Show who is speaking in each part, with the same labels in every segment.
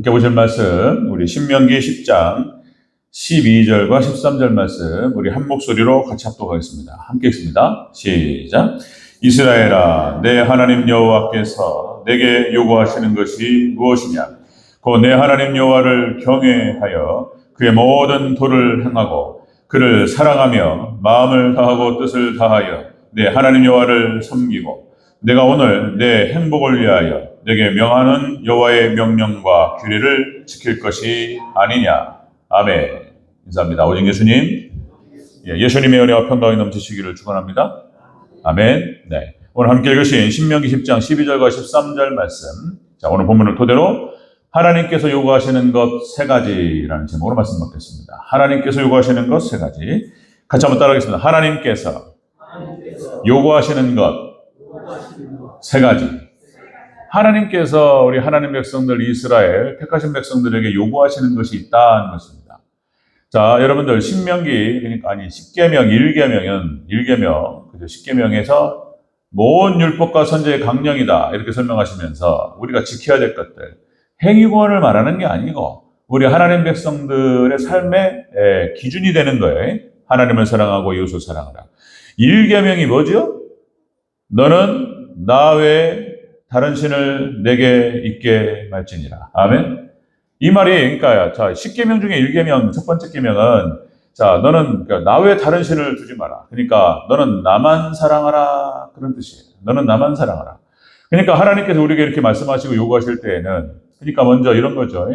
Speaker 1: 함께 보실 말씀, 우리 신명기 10장 12절과 13절 말씀, 우리 한 목소리로 같이 합독하겠습니다. 함께 읽습니다. 시작. 이스라엘아, 내 하나님 여호와께서 내게 요구하시는 것이 무엇이냐? 곧 내 하나님 여호와를 경외하여 그의 모든 도를 행하고 그를 사랑하며 마음을 다하고 뜻을 다하여 내 하나님 여호와를 섬기고 내가 오늘 내 행복을 위하여 내게 명하는 여호와의 명령과 규례를 지킬 것이 아니냐. 아멘. 인사합니다. 오직 예수님, 예수님의 은혜와 평강이 넘치시기를 축원합니다. 아멘. 네. 오늘 함께 읽으신 신명기 10장 12절과 13절 말씀. 자, 오늘 본문을 토대로 하나님께서 요구하시는 것 세 가지라는 제목으로 말씀 받겠습니다. 하나님께서 요구하시는 것 세 가지. 같이 한번 따라하겠습니다. 하나님께서 요구하시는 것 세 가지. 하나님께서 우리 하나님 백성들 이스라엘 택하신 백성들에게 요구하시는 것이 있다는 것입니다. 자, 여러분들 신명기 그러니까 십계명 1계명 그죠? 십계명에서 모든 율법과 선제의 강령이다 이렇게 설명하시면서 우리가 지켜야 될 것들 행위권을 말하는 게 아니고 우리 하나님 백성들의 삶의 기준이 되는 거예요. 하나님을 사랑하고 이웃을 사랑하라. 1계명이 뭐죠? 너는 나 외에 다른 신을 내게 있게 말지니라. 아멘. 이 말이 그러니까 자 10계명 중에 1계명 첫 번째 계명은 자 너는 그러니까 나 외에 다른 신을 두지 마라. 그러니까 너는 나만 사랑하라 그런 뜻이에요. 너는 나만 사랑하라. 그러니까 하나님께서 우리에게 이렇게 말씀하시고 요구하실 때에는 그러니까 먼저 이런 거죠.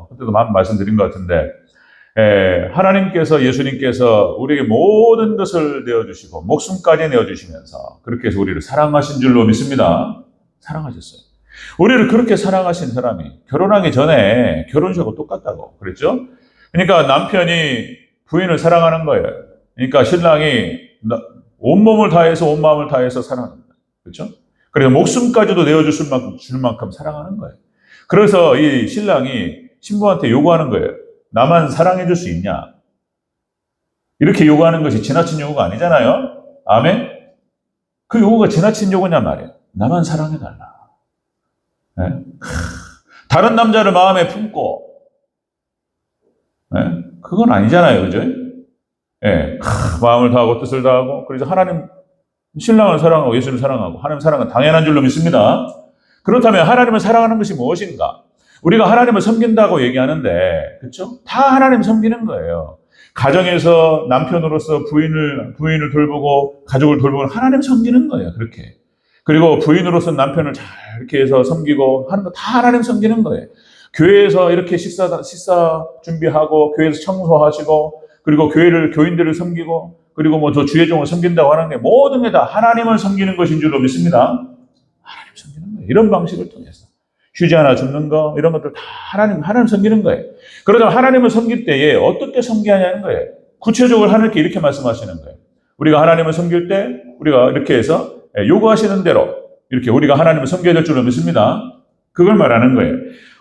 Speaker 1: 그때도 말씀드린 것 같은데 하나님께서 예수님께서 우리에게 모든 것을 내어주시고 목숨까지 내어주시면서 그렇게 해서 우리를 사랑하신 줄로 믿습니다. 사랑하셨어요. 우리를 그렇게 사랑하신 사람이 결혼하기 전에 결혼식하고 똑같다고 그랬죠? 그러니까 남편이 부인을 사랑하는 거예요. 그러니까 신랑이 온몸을 다해서 온 마음을 다해서 사랑합니다. 그렇죠? 그래서 목숨까지도 내어줄 만큼 사랑하는 거예요. 그래서 이 신랑이 신부한테 요구하는 거예요. 나만 사랑해 줄 수 있냐? 이렇게 요구하는 것이 지나친 요구가 아니잖아요. 아멘? 그 요구가 지나친 요구냔 말이에요. 나만 사랑해달라. 네? 다른 남자를 마음에 품고 네? 그건 아니잖아요. 그죠? 네. 마음을 다하고 뜻을 다하고 그래서 하나님 신랑을 사랑하고 예수를 사랑하고 하나님 사랑은 당연한 줄로 믿습니다. 그렇다면 하나님을 사랑하는 것이 무엇인가? 우리가 하나님을 섬긴다고 얘기하는데 그렇죠? 다 하나님 섬기는 거예요. 가정에서 남편으로서 부인을 돌보고 가족을 돌보고 하나님 섬기는 거예요. 그렇게. 그리고 부인으로서 남편을 잘 이렇게 해서 섬기고 하는 거 다 하나님 섬기는 거예요. 교회에서 이렇게 식사 준비하고 교회에서 청소하시고 그리고 교인들을 섬기고 그리고 뭐 저 주의종을 섬긴다고 하는 게 모든 게 다 하나님을 섬기는 것인 줄로 믿습니다. 하나님 섬기는 거예요. 이런 방식을 통해서 휴지 하나 줍는 거 이런 것들 다 하나님 섬기는 거예요. 그러다 하나님을 섬길 때에 어떻게 섬기냐는 거예요. 구체적으로 하나님께 이렇게 말씀하시는 거예요. 우리가 하나님을 섬길 때 우리가 이렇게 해서 요구하시는 대로 이렇게 우리가 하나님을 섬겨야 될 줄로 믿습니다. 그걸 말하는 거예요.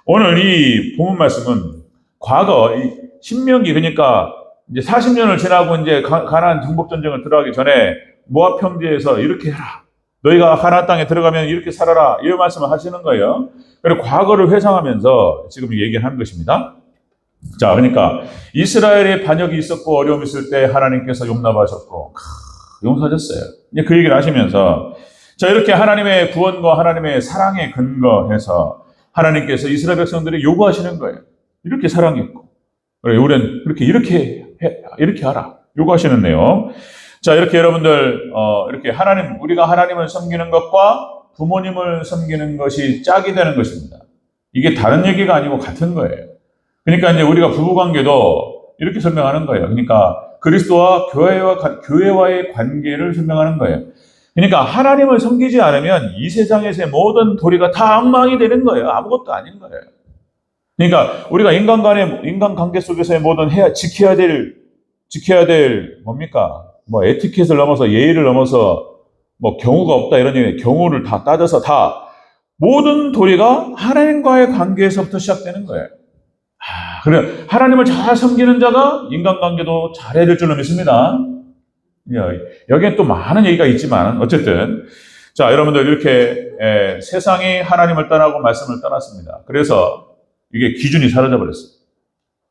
Speaker 1: 오늘 이 본문 말씀은 과거 이 신명기 그러니까 이제 40년을 지나고 이제 가나안 정복 전쟁을 들어가기 전에 모압 평지에서 이렇게 해라. 너희가 가나안 땅에 들어가면 이렇게 살아라. 이런 말씀을 하시는 거예요. 그리고 과거를 회상하면서 지금 얘기하는 것입니다. 자, 그러니까 이스라엘의 반역이 있었고 어려움이 있을 때 하나님께서 용납하셨고 용서하셨어요. 이제 그 얘기를 하시면서 자 이렇게 하나님의 구원과 하나님의 사랑에 근거해서 하나님께서 이스라엘 백성들이 요구하시는 거예요. 이렇게 사랑했고 그래 우리는 이렇게 하라 요구하시는 내용. 자 이렇게 여러분들 이렇게 우리가 하나님을 섬기는 것과 부모님을 섬기는 것이 짝이 되는 것입니다. 이게 다른 얘기가 아니고 같은 거예요. 그러니까 이제 우리가 부부관계도 이렇게 설명하는 거예요. 그러니까 그리스도와 교회와의 관계를 설명하는 거예요. 그러니까 하나님을 섬기지 않으면 이 세상에서의 모든 도리가 다 엉망이 되는 거예요. 아무것도 아닌 거예요. 그러니까 우리가 인간관계 속에서의 모든 지켜야 될 뭡니까? 뭐 에티켓을 넘어서 예의를 넘어서 뭐 경우가 없다 이런 얘기 경우를 다 따져서 다 모든 도리가 하나님과의 관계에서부터 시작되는 거예요. 그래 하나님을 잘 섬기는 자가 인간관계도 잘해야 될 줄로 믿습니다. 여기에 또 많은 얘기가 있지만 어쨌든 자 여러분들 이렇게 세상이 하나님을 떠나고 말씀을 떠났습니다. 그래서 이게 기준이 사라져 버렸어요.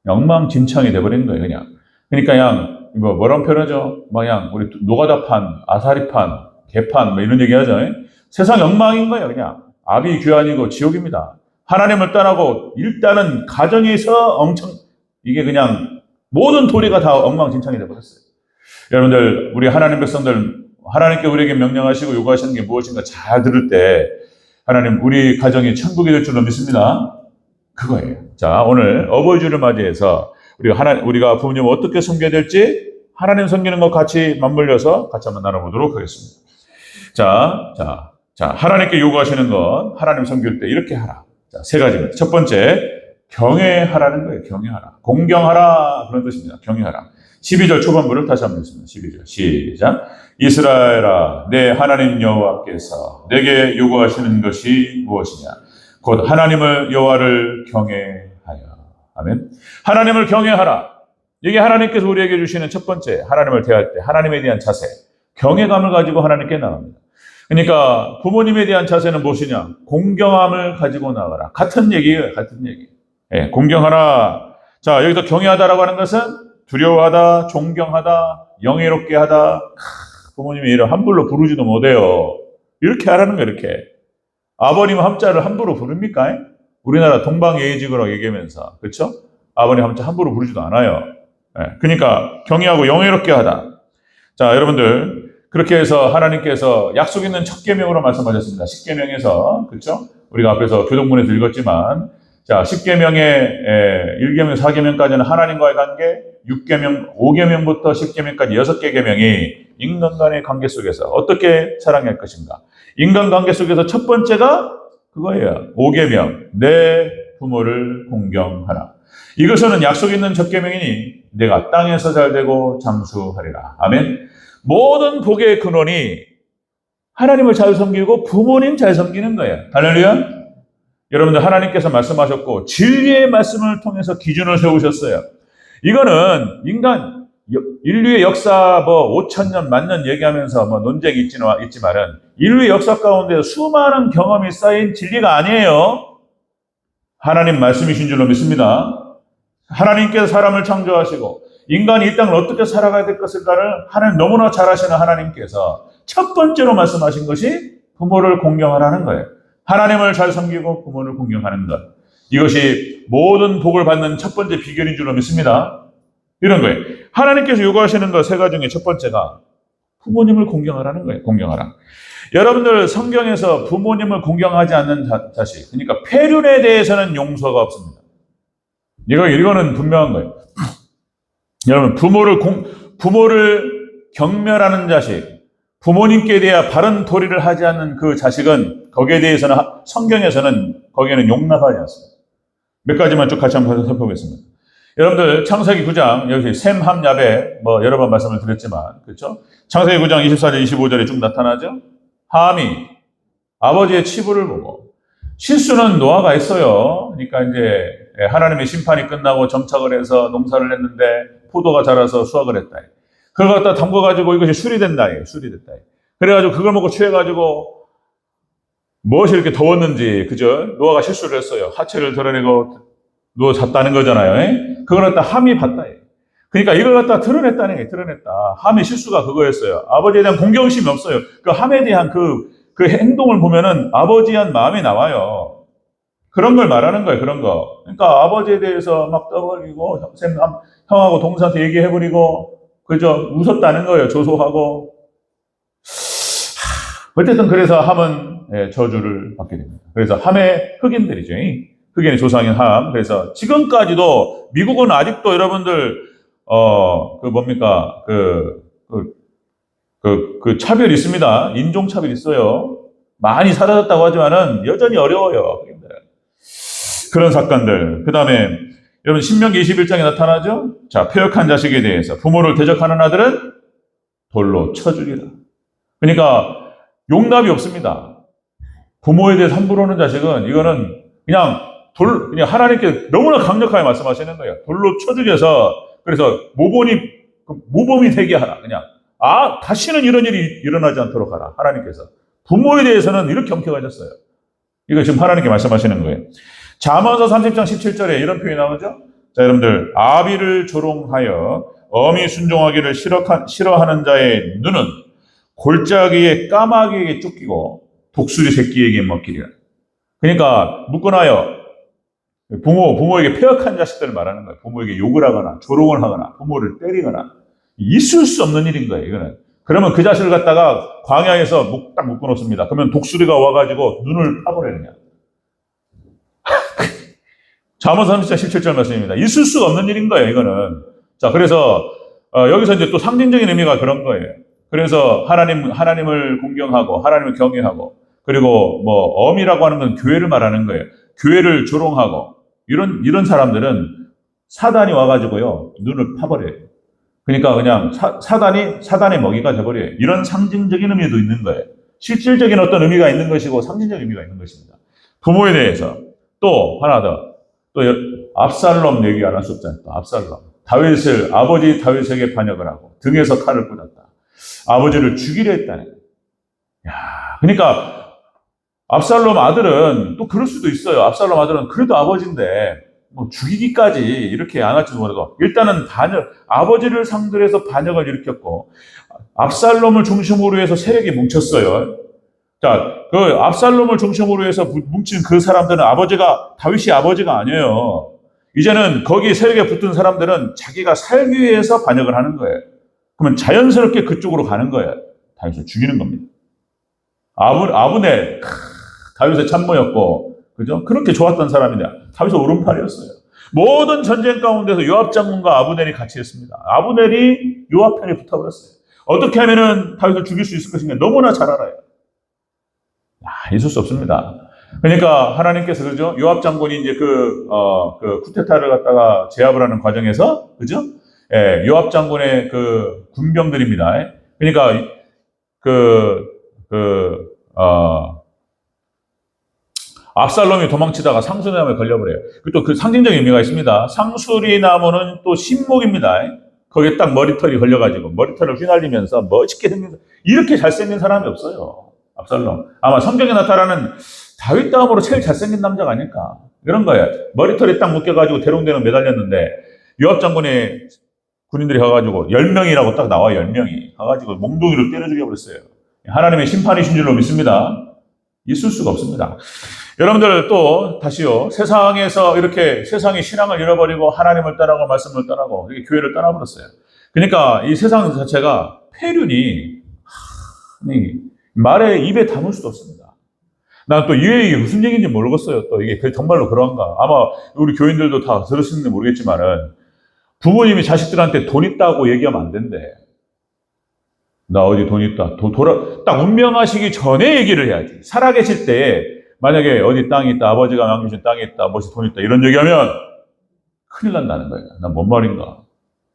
Speaker 1: 엉망진창이 돼버린 거예요, 그냥. 그러니까 그냥 뭐라고 표현하죠? 그냥 우리 노가다판, 아사리판, 개판 뭐 이런 얘기 하죠. 세상 엉망인 거예요, 그냥. 아비 규환이고 지옥입니다. 하나님을 떠나고 일단은 가정에서 엄청 이게 그냥 모든 도리가 다 엉망진창이 돼버렸어요. 여러분들, 우리 하나님 백성들, 하나님께 우리에게 명령하시고 요구하시는 게 무엇인가 잘 들을 때 하나님 우리 가정이 천국이 될 줄로 믿습니다. 그거예요. 자, 오늘 어버이주를 맞이해서 우리가 부모님을 어떻게 섬겨야 될지 하나님 섬기는 것 같이 맞물려서 같이 한번 나눠보도록 하겠습니다. 자, 하나님께 요구하시는 것, 하나님 섬길 때 이렇게 하라. 자, 세 가지입니다. 첫 번째, 경외하라는 거예요. 경외하라. 공경하라. 그런 뜻입니다. 경외하라. 12절 초반부를 다시 한번 읽습니다. 12절. 시작. 이스라엘아, 내 하나님 여호와께서 내게 요구하시는 것이 무엇이냐? 곧 하나님을 여호와를 경외하여. 아멘. 하나님을 경외하라. 이게 하나님께서 우리에게 주시는 첫 번째, 하나님을 대할 때 하나님에 대한 자세, 경외감을 가지고 하나님께 나갑니다. 그러니까 부모님에 대한 자세는 무엇이냐? 공경함을 가지고 나가라. 같은 얘기예요. 같은 얘기. 예, 공경하라. 자, 여기서 경외하다라고 하는 것은 두려워하다, 존경하다, 영예롭게 하다. 부모님이 이를 함부로 부르지도 못해요. 이렇게 하라는 거예요. 이렇게. 아버님 함자를 함부로 부릅니까? 우리나라 동방예의지구라고 얘기하면서, 그렇죠? 아버님 함자 함부로 부르지도 않아요. 예, 그러니까 경외하고 영예롭게 하다. 자, 여러분들, 그렇게 해서 하나님께서 약속 있는 첫 계명으로 말씀하셨습니다. 10계명에서, 그렇죠? 우리가 앞에서 교동문에서 읽었지만, 자, 10계명의 1계명, 4계명까지는 하나님과의 관계, 6계명, 5계명부터 10계명까지 6개 계명이 인간 간의 관계 속에서 어떻게 사랑할 것인가. 인간 관계 속에서 첫 번째가 그거예요. 5계명, 내 부모를 공경하라. 이것은 약속 있는 첫 계명이니 내가 땅에서 잘되고 장수하리라. 아멘. 모든 복의 근원이 하나님을 잘 섬기고 부모님 잘 섬기는 거예요. 할렐루야. 여러분들, 하나님께서 말씀하셨고 진리의 말씀을 통해서 기준을 세우셨어요. 이거는 인류의 역사 5,000년, 만년 얘기하면서 논쟁이 있지만은 인류의 역사 가운데 수많은 경험이 쌓인 진리가 아니에요. 하나님 말씀이신 줄로 믿습니다. 하나님께서 사람을 창조하시고 인간이 이 땅을 어떻게 살아가야 될 것일까를 하나님 너무나 잘 아시는 하나님께서 첫 번째로 말씀하신 것이 부모를 공경하라는 거예요. 하나님을 잘 섬기고 부모를 공경하는 것. 이것이 모든 복을 받는 첫 번째 비결인 줄로 믿습니다. 이런 거예요. 하나님께서 요구하시는 것 세 가지 중에 첫 번째가 부모님을 공경하라는 거예요. 공경하라. 여러분들, 성경에서 부모님을 공경하지 않는 자식, 그러니까 폐륜에 대해서는 용서가 없습니다. 이거는 분명한 거예요. 여러분, 부모를 경멸하는 자식, 부모님께 대해 바른 도리를 하지 않는 그 자식은 거기에 대해서는 성경에서는 거기에는 용납하지 않습니다. 몇 가지만 쭉 같이 한번 살펴보겠습니다. 여러분들, 창세기 9장, 여기 셈, 함, 야벳, 여러 번 말씀을 드렸지만, 그렇죠? 창세기 9장 24절, 25절에 쭉 나타나죠? 함이 아버지의 치부를 보고, 실수는 노아가 했어요. 그러니까 이제 하나님의 심판이 끝나고 정착을 해서 농사를 했는데 포도가 자라서 수확을 했다. 그걸 갖다 담궈가지고 이것이 술이 됐다. 그래가지고 그걸 먹고 취해가지고 무엇이 이렇게 더웠는지, 그죠? 노아가 실수를 했어요. 하체를 드러내고 누워 잤다는 거잖아요. 그걸 갖다 함이 봤다. 그러니까 이걸 갖다 드러냈다는 게 드러냈다. 함의 실수가 그거였어요. 아버지에 대한 공경심이 없어요. 그 함에 대한 그 행동을 보면은 아버지에 대한 마음이 나와요. 그런 걸 말하는 거예요. 그런 거. 그러니까 아버지에 대해서 막 떠버리고 형하고 동생한테 얘기해버리고, 그죠? 웃었다는 거예요. 조소하고. 어쨌든 그래서 함은 저주를 받게 됩니다. 그래서 함의 흑인들이죠. 흑인의 조상인 함. 그래서 지금까지도 미국은 아직도 여러분들 차별이 있습니다. 인종차별이 있어요. 많이 사라졌다고 하지만은 여전히 어려워요. 그런 사건들. 그 다음에 여러분, 신명기 21장에 나타나죠? 자, 패역한 자식에 대해서 부모를 대적하는 아들은 돌로 쳐주리라. 그러니까 용납이 없습니다. 부모에 대해서 함부로 하는 자식은 이거는 그냥 하나님께 너무나 강력하게 말씀하시는 거예요. 돌로 쳐죽여서, 그래서 모범이 되게 하라. 그냥 다시는 이런 일이 일어나지 않도록 하라. 하나님께서 부모에 대해서는 이렇게 엄격하셨어요. 이거 지금 하나님께 말씀하시는 거예요. 잠언서 30장 17절에 이런 표현이 나오죠. 자, 여러분들, 아비를 조롱하여 어미 순종하기를 싫어하는 자의 눈은 골짜기에 까마귀에게 쫓기고 독수리 새끼에게 먹기리라. 그러니까 묶어놔요. 부모에게 폐역한 자식들을 말하는 거예요. 부모에게 욕을 하거나 조롱을 하거나 부모를 때리거나 있을 수 없는 일인 거예요. 이거는. 그러면 그 자식을 갖다가 광야에서 딱 묶어놓습니다. 그러면 독수리가 와가지고 눈을 파버리느냐. 잠언서 30장 17절 말씀입니다. 있을 수가 없는 일인 거예요. 이거는. 자, 그래서 여기서 이제 또 상징적인 의미가 그런 거예요. 그래서 하나님을 공경하고 하나님을 경외하고 그리고 뭐 어미라고 하는 건 교회를 말하는 거예요. 교회를 조롱하고 이런 사람들은 사단이 와가지고요 눈을 파버려요. 그러니까 그냥 사단의 먹이가 돼버려요. 이런 상징적인 의미도 있는 거예요. 실질적인 어떤 의미가 있는 것이고 상징적인 의미가 있는 것입니다. 부모에 대해서 또 하나 더 또 압살롬 얘기 안 할 수 없잖아요. 또 압살롬 아버지 다윗에게 반역을 하고 등에서 칼을 꽂았다. 아버지를 죽이려 했다는 거예요. 야, 그러니까 압살롬 아들은 또 그럴 수도 있어요. 압살롬 아들은 그래도 아버지인데 뭐 죽이기까지 이렇게 안 할지도 모르고 일단은 아버지를 상대로 해서 반역을 일으켰고 압살롬을 중심으로 해서 세력이 뭉쳤어요. 자, 그 압살롬을 중심으로 해서 뭉친 그 사람들은 다윗이 아버지가 아니에요. 이제는 거기 세력에 붙은 사람들은 자기가 살기 위해서 반역을 하는 거예요. 그러면 자연스럽게 그쪽으로 가는 거예요. 다윗을 죽이는 겁니다. 아브넬, 다윗의 참모였고, 그죠? 그렇게 좋았던 사람인데, 다윗의 오른팔이었어요. 모든 전쟁 가운데서 요압 장군과 아브넬이 같이 했습니다. 아브넬이 요압 편에 붙어버렸어요. 어떻게 하면은 다윗을 죽일 수 있을 것인가 너무나 잘 알아요. 있을 수 없습니다. 그러니까 하나님께서 그죠? 요압 장군이 이제 그 쿠데타를 갖다가 제압을 하는 과정에서 그죠? 예, 요압 장군의 그 군병들입니다. 그러니까 압살롬이 도망치다가 상수리나무에 걸려버려요. 또 그 상징적인 의미가 있습니다. 상수리나무는 또 신목입니다. 거기에 딱 머리털이 걸려가지고 머리털을 휘날리면서 멋있게 생긴 이렇게 잘생긴 사람이 없어요. 압살롬. 아마 성경에 나타나는 다윗 다음으로 제일 잘생긴 남자가 아닐까. 이런 거예요. 머리털이 딱 묶여가지고 대롱대롱 매달렸는데 요압 장군의 군인들이 가가지고 10명이라고 딱 나와요. 10명이. 가가지고 몽둥이로 때려 죽여버렸어요. 하나님의 심판이신 줄로 믿습니다. 있을 수가 없습니다. 여러분들 또 다시요. 세상에서 이렇게 세상의 신앙을 잃어버리고 하나님을 따라고 말씀을 따라고 교회를 떠나버렸어요. 그러니까 이 세상 자체가 폐륜이 말에 입에 담을 수도 없습니다. 난 또 이게 무슨 얘기인지 모르겠어요. 또 이게 정말로 그런가. 아마 우리 교인들도 다 들으시는지 모르겠지만은 부모님이 자식들한테 돈 있다고 얘기하면 안 된대. 나 어디 돈 있다. 딱 운명하시기 전에 얘기를 해야지. 살아계실 때 만약에 어디 땅이 있다. 아버지가 남겨주신 땅이 있다. 무엇이 돈 있다. 이런 얘기하면 큰일 난다는 거예요. 난 뭔 말인가.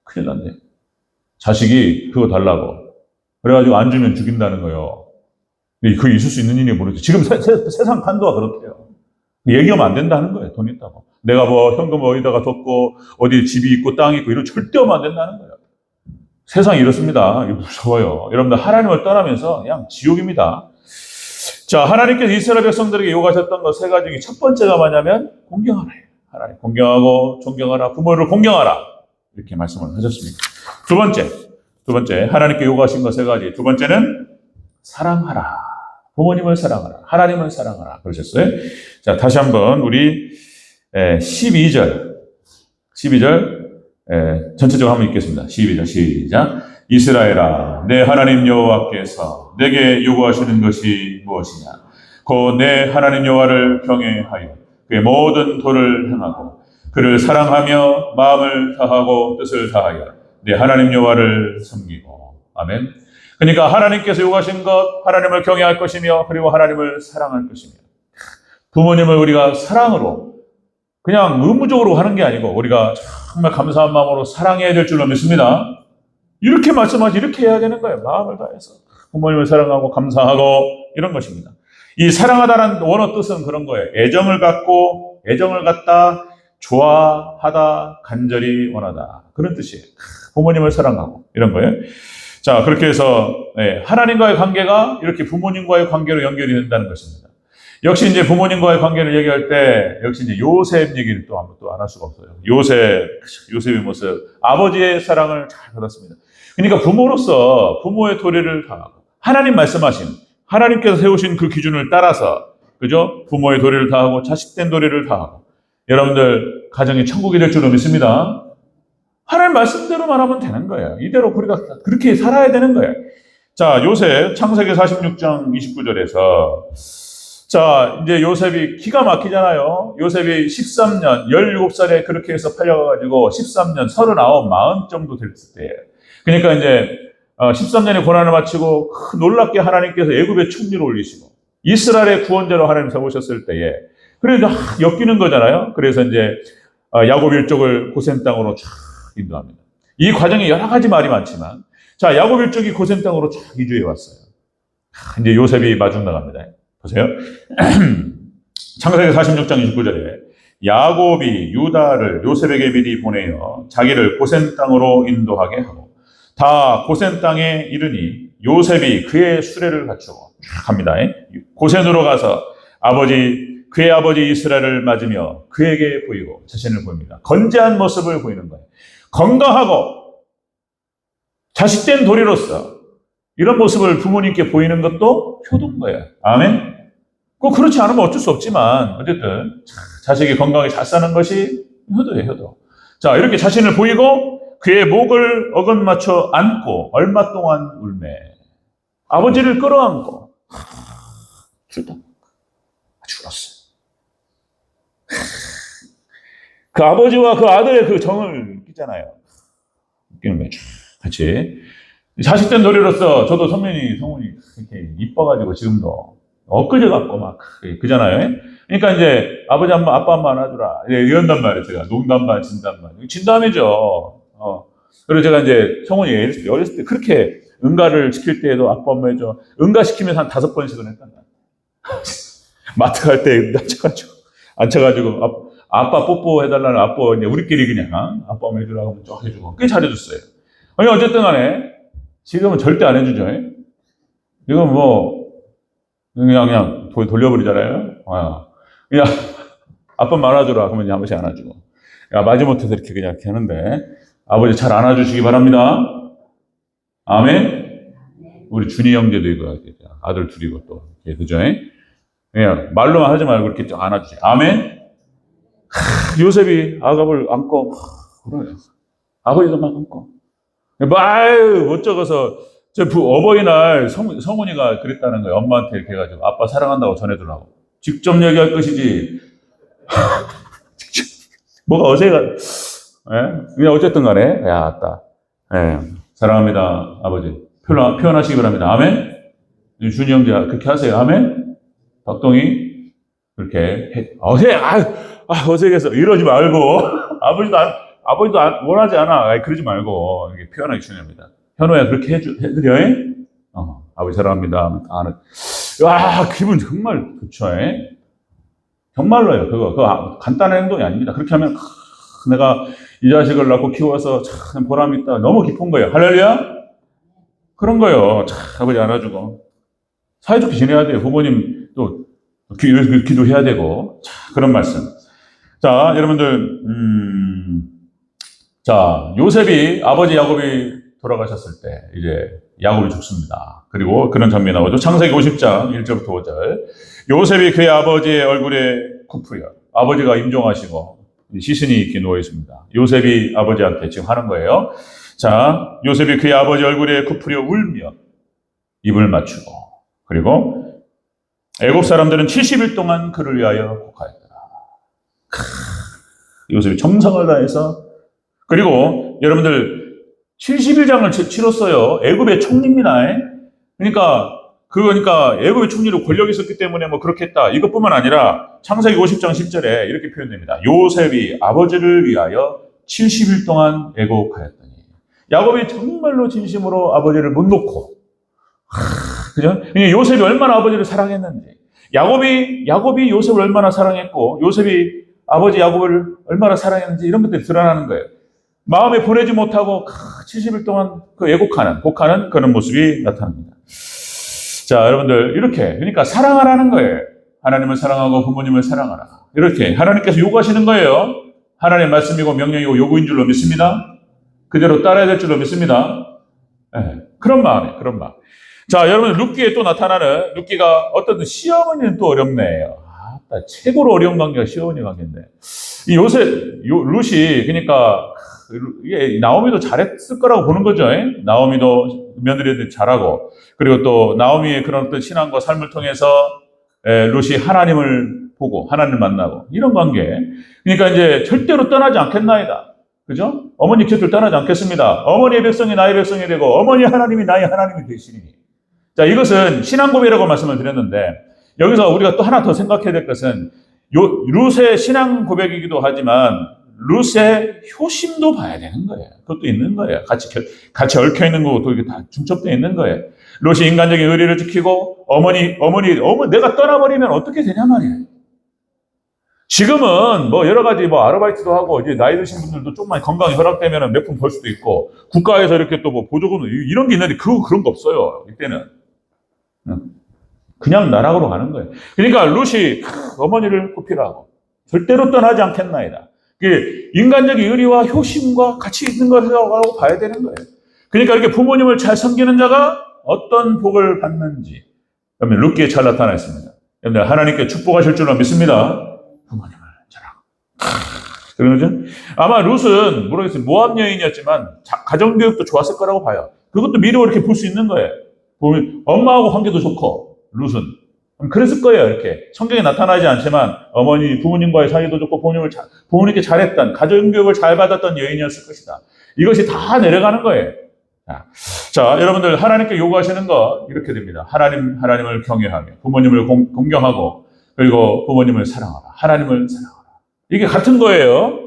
Speaker 1: 큰일 났네. 자식이 그거 달라고. 그래가지고 안 주면 죽인다는 거예요. 그게 있을 수 있는 일이 모르겠어요. 지금 세상 판도가 그렇대요. 얘기하면 안 된다는 거예요. 돈 있다고. 내가 뭐 현금 어디다가 뒀고 어디 집이 있고 땅이 있고 이런 절대 하면 안 된다는 거예요. 세상이 이렇습니다. 이거 무서워요. 여러분들 하나님을 떠나면서 그냥 지옥입니다. 자, 하나님께서 이스라엘 백성들에게 요구하셨던 것 세 가지 중에 첫 번째가 뭐냐면 공경하라. 하나님 공경하고 존경하라. 부모를 공경하라. 이렇게 말씀을 하셨습니다. 두 번째 하나님께 요구하신 것 세 가지. 두 번째는 사랑하라. 부모님을 사랑하라. 하나님을 사랑하라. 그러셨어요. 자, 다시 한번 우리 12절 전체적으로 한번 읽겠습니다. 12절 시작. 이스라엘아, 내 하나님 여호와께서 내게 요구하시는 것이 무엇이냐? 곧 내 하나님 여호와를 경외하여 그의 모든 도를 행하고 그를 사랑하며 마음을 다하고 뜻을 다하여 내 하나님 여호와를 섬기고. 아멘. 그러니까 하나님께서 요구하신 것, 하나님을 경외할 것이며 그리고 하나님을 사랑할 것이며 부모님을 우리가 사랑으로 그냥 의무적으로 하는 게 아니고 우리가 정말 감사한 마음으로 사랑해야 될 줄로 믿습니다. 이렇게 말씀하시 이렇게 해야 되는 거예요. 마음을 다해서 부모님을 사랑하고 감사하고 이런 것입니다. 이 사랑하다라는 원어 뜻은 그런 거예요. 애정을 갖다 좋아하다, 간절히 원하다. 그런 뜻이에요. 부모님을 사랑하고 이런 거예요. 자, 그렇게 해서 하나님과의 관계가 이렇게 부모님과의 관계로 연결이 된다는 것입니다. 역시 이제 부모님과의 관계를 얘기할 때 역시 이제 요셉 얘기를 또 한번 또 안 할 수가 없어요. 요셉의 모습, 아버지의 사랑을 잘 받았습니다. 그러니까 부모로서 부모의 도리를 다하고 하나님 말씀하신 하나님께서 세우신 그 기준을 따라서 그죠? 부모의 도리를 다하고 자식된 도리를 다하고 여러분들 가정이 천국이 될 줄로 믿습니다. 하나님 말씀대로만 하면 되는 거예요. 이대로 우리가 그렇게 살아야 되는 거예요. 자, 요셉 창세기 46장 29절에서 자, 이제 요셉이 기가 막히잖아요. 요셉이 13년, 17살에 그렇게 해서 팔려가지고 13년, 39, 40 정도 될 때예요. 그러니까 이제 13년의 고난을 마치고 놀랍게 하나님께서 애굽의 총리를 올리시고 이스라엘의 구원자로 하나님 세우셨을 때에 그래서 엮이는 거잖아요. 그래서 이제 야곱 일족을 고센 땅으로 쫙 인도합니다. 이 과정에 여러 가지 말이 많지만 자, 야곱 일족이 고센 땅으로 쫙 이주해 왔어요. 이제 요셉이 마중 나갑니다. 보세요. 창세기 46장 29절에 야곱이 유다를 요셉에게 미리 보내어 자기를 고센 땅으로 인도하게 하고 다 고센 땅에 이르니 요셉이 그의 수레를 갖추고 갑니다. 고센으로 가서 그의 아버지 이스라엘을 맞으며 그에게 보이고 자신을 보입니다. 건재한 모습을 보이는 거예요. 건강하고 자식된 도리로서 이런 모습을 부모님께 보이는 것도 효도인 거예요. 아멘. 꼭 그렇지 않으면 어쩔 수 없지만 어쨌든 자식이 건강하게 잘 사는 것이 효도예요. 효도. 자, 이렇게 자신을 보이고 그의 목을 어긋맞춰 안고 얼마 동안 울매 아버지를 끌어안고 죽었어요. 그 아버지와 그 아들의 그 정을 끼잖아요. 끼는 거예요. 같이 자식된 도리로서 저도 성훈이 이렇게 이뻐가지고 지금도 엊그제 같고 막 그잖아요. 그러니까 이제 아버지 한 번, 아빠 한 번 안아주라. 이런단 말이에요. 제가 농담 반, 진담 반. 진담이죠. 그리고 제가 이제 성훈이 어렸을 때 그렇게 응가를 시킬 때에도 아빠 엄마 해줘. 응가 시키면서 한 5번씩은 했단 말이야. 마트 갈 때 앉혀가지고 아빠 뽀뽀 해달라는 아빠 이제 우리끼리 그냥 아빠 엄마 해주라고 하면 쫙 해주고 꽤 잘해줬어요. 아니 어쨌든 간에 지금은 절대 안 해주죠. 지금 뭐 그냥 돌려버리잖아요. 그냥 아빠 안아주라 그러면 한 번씩 안아주고 야 마지못해서 이렇게 하는데 아버지 잘 안아주시기 바랍니다. 아멘. 우리 준이 형제도 이거 아들 둘이고 또 그죠? 그냥 말로만 하지 말고 이렇게 좀 안아주세요. 아멘. 요셉이 아갑을 안고 그래요. 아버지도 막 안고 못 적어서 어버이날 성훈이가 그랬다는 거예요. 엄마한테 이렇게 해가지고 아빠 사랑한다고 전해주라고. 직접 얘기할 것이지. 뭐가 어색하. 그냥 어쨌든 간에 야 아따. 사랑합니다 아버지. 표현하시기 바랍니다. 아멘. 준이 형제 그렇게 하세요. 아멘. 박동희 그렇게 어색해서 이러지 말고 아버지도 원하지 않아. 그러지 말고 이렇게 표현하기 중요합니다. 현호야 그렇게 해드려. 아버지 사랑합니다. 와 기분 정말 좋죠. 정말로요. 그거 간단한 행동이 아닙니다. 그렇게 하면 내가 이 자식을 낳고 키워서 참 보람이 있다. 너무 깊은 거예요. 할렐루야. 그런 거예요. 아버지 안아주고 사이좋게 지내야 돼요. 부모님 또 기도해야 되고 그런 말씀. 자 여러분들 자 요셉이 아버지 야곱이 돌아가셨을 때 이제 야곱이 죽습니다. 그리고 그런 장면이 나오죠. 창세기 50장 1절부터 5절. 요셉이 그의 아버지의 얼굴에 굽으려 아버지가 임종하시고 시신이 이렇게 누워 있습니다. 요셉이 아버지한테 지금 하는 거예요. 자, 요셉이 그의 아버지 얼굴에 굽으려 울며 입을 맞추고 그리고 애굽 사람들은 70일 동안 그를 위하여 곡하였더라. 요셉이 정성을 다해서 그리고 여러분들 70일장을 치렀어요. 애굽의 총리입니다. 그러니까 애굽의 총리로 권력이 있었기 때문에 뭐 그렇게 했다. 이것뿐만 아니라 창세기 50장 10절에 이렇게 표현됩니다. 요셉이 아버지를 위하여 70일 동안 애곡하였더니 야곱이 정말로 진심으로 아버지를 못 놓고 그죠? 요셉이 얼마나 아버지를 사랑했는지 야곱이 요셉을 얼마나 사랑했고 요셉이 아버지 야곱을 얼마나 사랑했는지 이런 것들이 드러나는 거예요. 마음에 보내지 못하고 70일 동안 곡하는 그런 모습이 나타납니다. 자, 여러분들 이렇게 그러니까 사랑하라는 거예요. 하나님을 사랑하고 부모님을 사랑하라. 이렇게 하나님께서 요구하시는 거예요. 하나님의 말씀이고 명령이고 요구인 줄로 믿습니다. 그대로 따라야 될 줄로 믿습니다. 네, 그런 마음이에요. 그런 마음. 자, 여러분 룻기에 또 나타나는 룻기가 어떤 시어머니는 또 어렵네요. 최고로 어려운 관계가 시어머니 관계인데 이 요새 룻이 그러니까 이게 나오미도 잘했을 거라고 보는 거죠. 나오미도 며느리들 잘하고 그리고 또 나오미의 그런 어떤 신앙과 삶을 통해서 룻이 하나님을 보고 하나님을 만나고 이런 관계. 그러니까 이제 절대로 떠나지 않겠나이다. 그죠? 어머니 곁을 떠나지 않겠습니다. 어머니의 백성이 나의 백성이 되고 어머니 하나님이 나의 하나님이 되시니. 자, 이것은 신앙 고백이라고 말씀을 드렸는데 여기서 우리가 또 하나 더 생각해야 될 것은 룻의 신앙 고백이기도 하지만 룻의 효심도 봐야 되는 거예요. 그것도 있는 거예요. 같이 얽혀 있는 거고 또 이게 다 중첩되어 있는 거예요. 룻이 인간적인 의리를 지키고 어머니 내가 떠나버리면 어떻게 되냐 말이에요. 지금은 뭐 여러 가지 뭐 아르바이트도 하고 이제 나이 드신 분들도 조금만 건강이 허락되면 몇 푼 벌 수도 있고 국가에서 이렇게 또 뭐 보조금 이런 게 있는데 그런 거 없어요. 이때는 그냥 나락으로 가는 거예요. 그러니까 룻이 어머니를 구피라고 절대로 떠나지 않겠나이다. 인간적인 의리와 효심과 같이 있는 것이라고 봐야 되는 거예요. 그러니까 이렇게 부모님을 잘 섬기는 자가 어떤 복을 받는지 그러면 룻기에 잘 나타나 있습니다. 여러분들 하나님께 축복하실 줄로 믿습니다. 부모님을 잘하고. 그러죠? 아마 룻은 모르겠어요. 모함 여인이었지만 가정교육도 좋았을 거라고 봐요. 그것도 미리 이렇게 볼 수 있는 거예요. 엄마하고 관계도 좋고 룻은 그랬을 거예요. 이렇게 성경에 나타나지 않지만 부모님과의 사이도 좋고 부모님께 잘했던 가정교육을 잘 받았던 여인이었을 것이다. 이것이 다 내려가는 거예요. 자, 여러분들 하나님께 요구하시는 거 이렇게 됩니다. 하나님을 경외하며 부모님을 공경하고 그리고 부모님을 사랑하라. 하나님을 사랑하라. 이게 같은 거예요.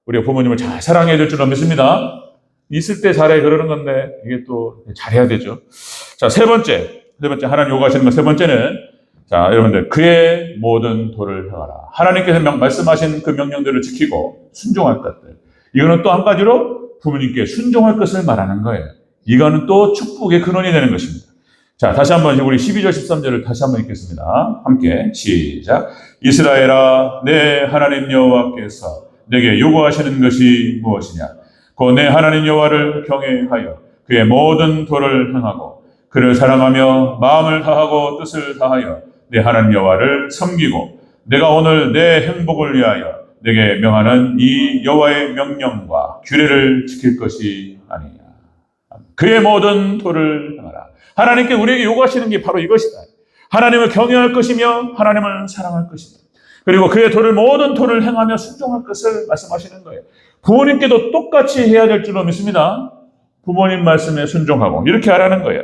Speaker 1: 우리가 부모님을 잘 사랑해야 될 줄로 믿습니다. 있을 때 잘해 그러는 건데 이게 또 잘해야 되죠. 자, 세 번째 하나님 요구하시는 거 세 번째는 자, 여러분들 그의 모든 도를 행하라. 하나님께서 말씀하신 그 명령들을 지키고 순종할 것들. 이거는 또 한 가지로 부모님께 순종할 것을 말하는 거예요. 이거는 또 축복의 근원이 되는 것입니다. 자, 다시 한번 우리 12절 13절을 다시 한번 읽겠습니다. 함께 시작. 이스라엘아 내 하나님 여호와께서 내게 요구하시는 것이 무엇이냐? 곧 내 하나님 여호와를 경외하여 그의 모든 도를 행하고 그를 사랑하며 마음을 다하고 뜻을 다하여 내 하나님 여호와를 섬기고 내가 오늘 내 행복을 위하여 내게 명하는 이 여호와의 명령과 규례를 지킬 것이 아니냐. 그의 모든 도를 행하라. 하나님께 우리에게 요구하시는 게 바로 이것이다. 하나님을 경외할 것이며 하나님을 사랑할 것이다. 그리고 그의 모든 도를 행하며 순종할 것을 말씀하시는 거예요. 부모님께도 똑같이 해야 될 줄로 믿습니다. 부모님 말씀에 순종하고 이렇게 하라는 거예요.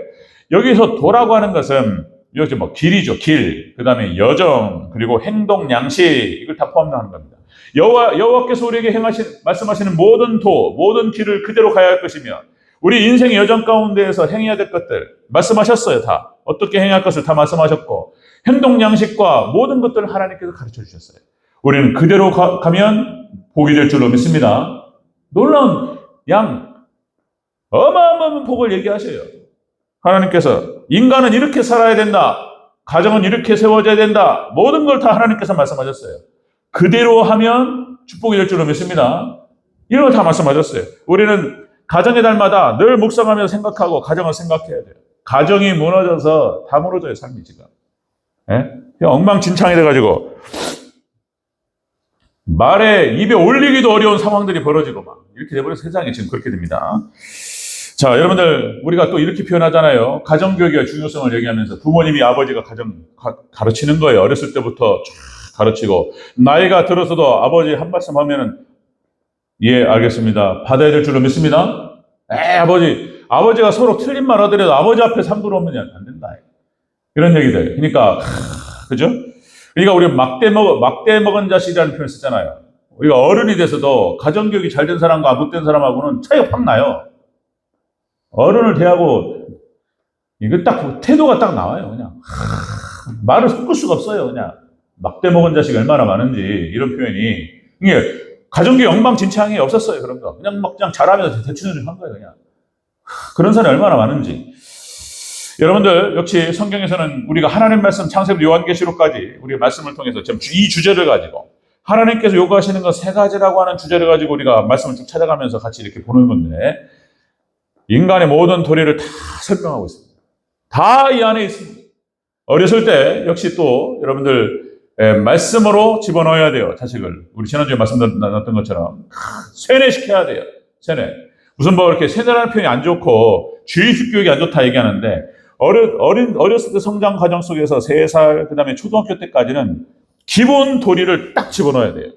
Speaker 1: 여기서 도라고 하는 것은 여기 뭐 길이죠. 길, 그 다음에 여정, 그리고 행동, 양식 이걸 다 포함하는 겁니다. 여호와께서 우리에게 말씀하시는 모든 모든 길을 그대로 가야 할 것이며 우리 인생의 여정 가운데에서 행해야 될 것들 말씀하셨어요. 다 어떻게 행할 것을 다 말씀하셨고 행동 양식과 모든 것들을 하나님께서 가르쳐 주셨어요. 우리는 그대로 가면 복이 될 줄로 믿습니다. 놀라운 어마어마한 복을 얘기하셔요. 하나님께서 인간은 이렇게 살아야 된다. 가정은 이렇게 세워져야 된다. 모든 걸 다 하나님께서 말씀하셨어요. 그대로 하면 축복이 될 줄로 믿습니다. 이런 걸 다 말씀하셨어요. 우리는 가정의 달마다 늘 묵상하면서 생각하고 가정을 생각해야 돼요. 가정이 무너져서 다 무너져요, 삶이 지금. 엉망진창이 돼가지고 말에 입에 올리기도 어려운 상황들이 벌어지고 막 이렇게 돼버려 세상이 지금 그렇게 됩니다. 자, 여러분들 우리가 또 이렇게 표현하잖아요. 가정교육의 중요성을 얘기하면서 부모님이 아버지가 가정 가르치는 거예요. 어렸을 때부터 쫙 가르치고 나이가 들어서도 아버지 한 말씀 하면은 예 알겠습니다 받아야 될 줄로 믿습니다. 아버지가 서로 틀린 말 하더라도 아버지 앞에 함부로 하면 안 된다. 이런 얘기들. 그러니까 그죠? 그러니까 우리 막대 먹은 자식이라는 표현을 쓰잖아요. 우리가 어른이 돼서도 가정교육이 잘 된 사람과 못된 사람하고는 차이가 확 나요. 어른을 대하고 이거 딱 태도가 딱 나와요. 그냥 말을 섞을 수가 없어요. 그냥 막대 먹은 자식이 얼마나 많은지 이런 표현이 이게 가정교육 엉망진창이 없었어요. 그런 거 그냥 잘하면서 대충 한 거예요. 그냥 그런 사람이 얼마나 많은지. 여러분들 역시 성경에서는 우리가 하나님 말씀 창세부터 요한계시록까지 우리가 말씀을 통해서 지금 이 주제를 가지고 하나님께서 요구하시는 것 세 가지라고 하는 주제를 가지고 우리가 말씀을 쭉 찾아가면서 같이 이렇게 보는 건데 인간의 모든 도리를 다 설명하고 있습니다. 다 이 안에 있습니다. 어렸을 때 역시 또 여러분들 말씀으로 집어넣어야 돼요. 자식을. 우리 지난주에 말씀 나눴던 것처럼 세뇌시켜야 돼요. 세뇌. 무슨 뭐 이렇게 세뇌라는 표현이 안 좋고 주입식 교육이 안 좋다 얘기하는데 어렸을 때 성장 과정 속에서 3살 그다음에 초등학교 때까지는 기본 도리를 딱 집어넣어야 돼요.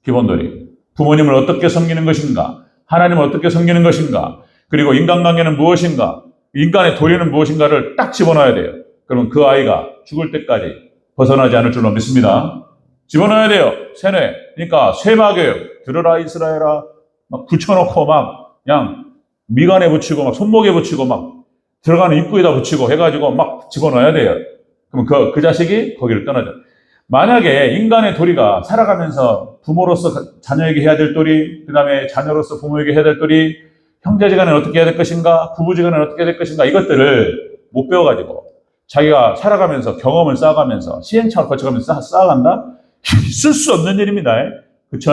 Speaker 1: 기본 도리. 부모님을 어떻게 섬기는 것인가? 하나님을 어떻게 섬기는 것인가? 그리고 인간관계는 무엇인가? 인간의 도리는 무엇인가를 딱 집어넣어야 돼요. 그러면 그 아이가 죽을 때까지 벗어나지 않을 줄로 믿습니다. 집어넣어야 돼요. 세뇌. 그러니까 쇠마교육. 들으라 이스라엘아. 막 붙여놓고 막 그냥 미간에 붙이고 막 손목에 붙이고 막 들어가는 입구에다 붙이고 해가지고 막 집어넣어야 돼요. 그러면 그 자식이 거기를 떠나죠. 만약에 인간의 도리가 살아가면서 부모로서 자녀에게 해야 될 도리, 그 다음에 자녀로서 부모에게 해야 될 도리, 형제지간에 어떻게 해야 될 것인가, 부부지간에 어떻게 해야 될 것인가, 이것들을 못 배워가지고 자기가 살아가면서 경험을 쌓아가면서 시행착오를 거쳐가면서 쌓아간다? 있을 수 없는 일입니다. 그쵸?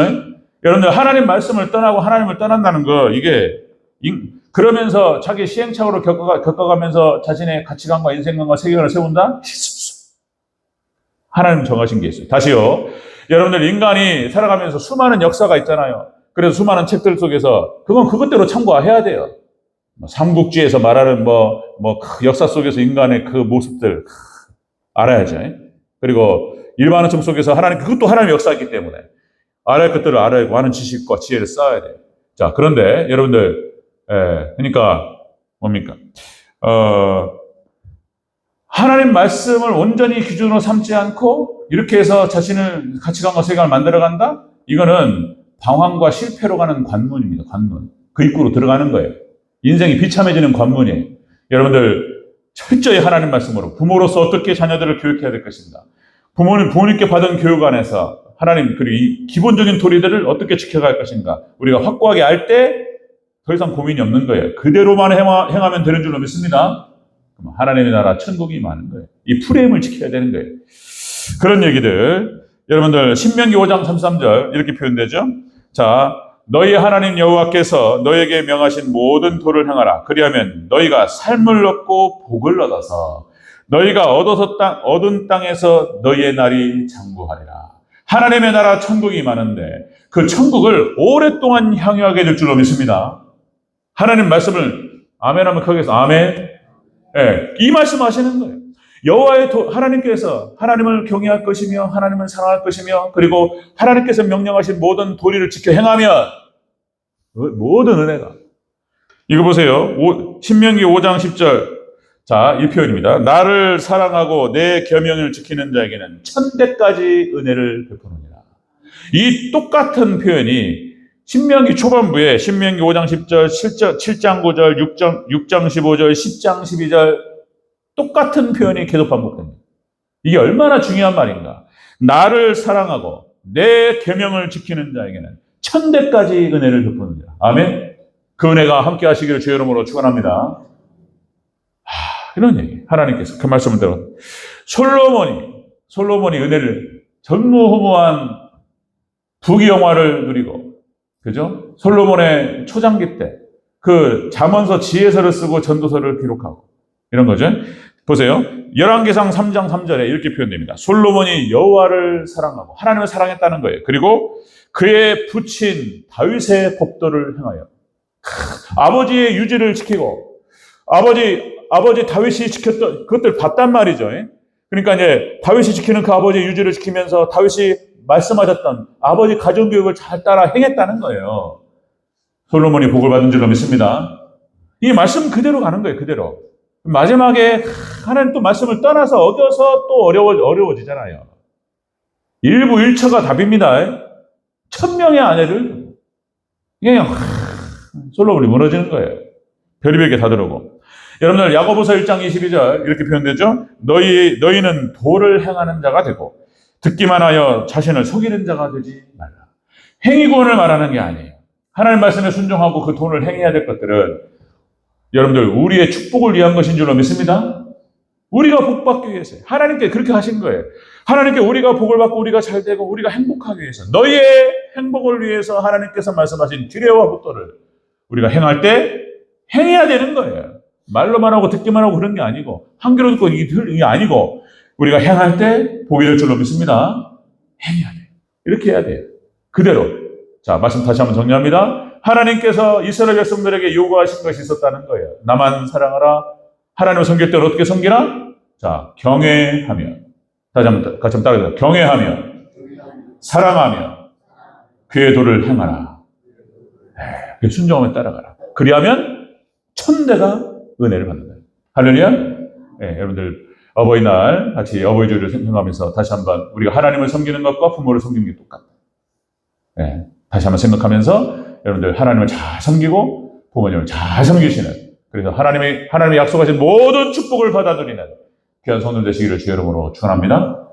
Speaker 1: 여러분들 하나님 말씀을 떠나고 하나님을 떠난다는 거 이게 그러면서 자기 시행착오를 겪어가면서 자신의 가치관과 인생관과 세계관을 세운다? 있을 수 없어요. 하나님 정하신 게 있어요. 다시요. 여러분들 인간이 살아가면서 수많은 역사가 있잖아요. 그래서 수많은 책들 속에서 그건 그것대로 참고해야 돼요. 삼국지에서 말하는 그 역사 속에서 인간의 그 모습들 알아야죠. 그리고 일반은총 속에서 그것도 하나님의 역사이기 때문에 알아야 할 것들을 알아야 하는 지식과 지혜를 쌓아야 돼요. 자, 그런데 여러분들, 그러니까 뭡니까? 하나님 말씀을 온전히 기준으로 삼지 않고 이렇게 해서 자신을 가치관과 세계관을 만들어간다? 이거는 방황과 실패로 가는 관문입니다. 관문. 그 입구로 들어가는 거예요. 인생이 비참해지는 관문이에요. 여러분들 철저히 하나님 말씀으로 부모로서 어떻게 자녀들을 교육해야 될 것인가. 부모님께 받은 교육 안에서 하나님 그리고 이 기본적인 도리들을 어떻게 지켜갈 것인가. 우리가 확고하게 알 때 더 이상 고민이 없는 거예요. 그대로만 행하면 되는 줄로 믿습니다. 하나님의 나라 천국이 많은 거예요. 이 프레임을 지켜야 되는 거예요. 그런 얘기들 여러분들 신명기 5장 33절 이렇게 표현되죠. 자, 너희 하나님 여호와께서 너에게 명하신 모든 도를 행하라. 그리하면 너희가 삶을 얻고 복을 얻어서 너희가 얻은 땅에서 너희의 날이 장구하리라. 하나님의 나라 천국이 많은데 그 천국을 오랫동안 향유하게 될 줄로 믿습니다. 하나님 말씀을 아멘하면 거기서 아멘. 이 말씀 하시는 거예요. 여호와의 하나님께서 하나님을 경외할 것이며 하나님을 사랑할 것이며 그리고 하나님께서 명령하신 모든 도리를 지켜 행하면 모든 은혜가 이거 보세요. 신명기 5장 10절 자, 이 표현입니다. 나를 사랑하고 내 계명을 지키는 자에게는 천대까지 은혜를 베푸느니라. 이 똑같은 표현이 신명기 초반부에 신명기 5장 10절, 7장 9절, 6장 15절, 10장 12절 똑같은 표현이 계속 반복됩니다. 이게 얼마나 중요한 말인가. 나를 사랑하고 내 계명을 지키는 자에게는 천대까지 은혜를 베푸느니라. 아멘. 그 은혜가 함께 하시기를 주의 이름으로 축원합니다. 이런 얘기. 하나님께서 그 말씀을 들어. 솔로몬이 은혜를 전무후무한 부귀영화를 누리고, 그죠? 솔로몬의 초장기 때 그 잠언서 지혜서를 쓰고 전도서를 기록하고 이런 거죠. 보세요. 열왕기상 3장 3절에 이렇게 표현됩니다. 솔로몬이 여호와를 사랑하고 하나님을 사랑했다는 거예요. 그리고 그의 부친 다윗의 법도를 행하여 아버지의 유지를 지키고 아버지 다윗이 지켰던 그것들 봤단 말이죠. 그러니까 이제 다윗이 지키는 그 아버지의 유지를 지키면서 다윗이 말씀하셨던 아버지 가정교육을 잘 따라 행했다는 거예요. 솔로몬이 복을 받은 줄로 믿습니다. 이 말씀 그대로 가는 거예요. 그대로. 마지막에 하나님 또 말씀을 떠나서 어겨서 또 어려워지잖아요. 일부 일처가 답입니다. 1000명의 아내를 그냥 솔로몬이 무너지는 거예요. 별의별 게 다 들어오고. 여러분들 야고보서 1장 22절 이렇게 표현되죠. 너희는 도를 행하는 자가 되고 듣기만 하여 자신을 속이는 자가 되지 말라. 행위권을 말하는 게 아니에요. 하나님 말씀에 순종하고 그 돈을 행해야 될 것들은 여러분들 우리의 축복을 위한 것인 줄로 믿습니다. 우리가 복 받기 위해서. 하나님께 그렇게 하신 거예요. 하나님께 우리가 복을 받고 우리가 잘 되고 우리가 행복하기 위해서. 너희의 행복을 위해서 하나님께서 말씀하신 규례와 법도를 우리가 행할 때 행해야 되는 거예요. 말로만 하고 듣기만 하고 그런 게 아니고, 한 귀로 듣고 이게 아니고, 우리가 행할 때 복이 될 줄로 믿습니다. 행해야 돼요. 이렇게 해야 돼요. 그대로. 자, 말씀 다시 한번 정리합니다. 하나님께서 이스라엘 백성들에게 요구하신 것이 있었다는 거예요. 나만 사랑하라. 하나님을 섬길 때는 어떻게 섬기라? 자, 경외하며. 다시 한번 같이 한번 따라해요. 경외하며, 사랑하며, 그의 도를 행하라. 그 순종하며 따라가라. 그리하면 천대가 은혜를 받는다. 할렐루야. 여러분들 어버이날 같이 어버이주일을 생각하면서 다시 한번 우리가 하나님을 섬기는 것과 부모를 섬기는 게 똑같다. 다시 한번 생각하면서 여러분들 하나님을 잘 섬기고 부모님을 잘 섬기시는, 그래서 하나님이 약속하신 모든 축복을 받아들이는 귀한 성도 되시기를 주의 이름으로 축원합니다.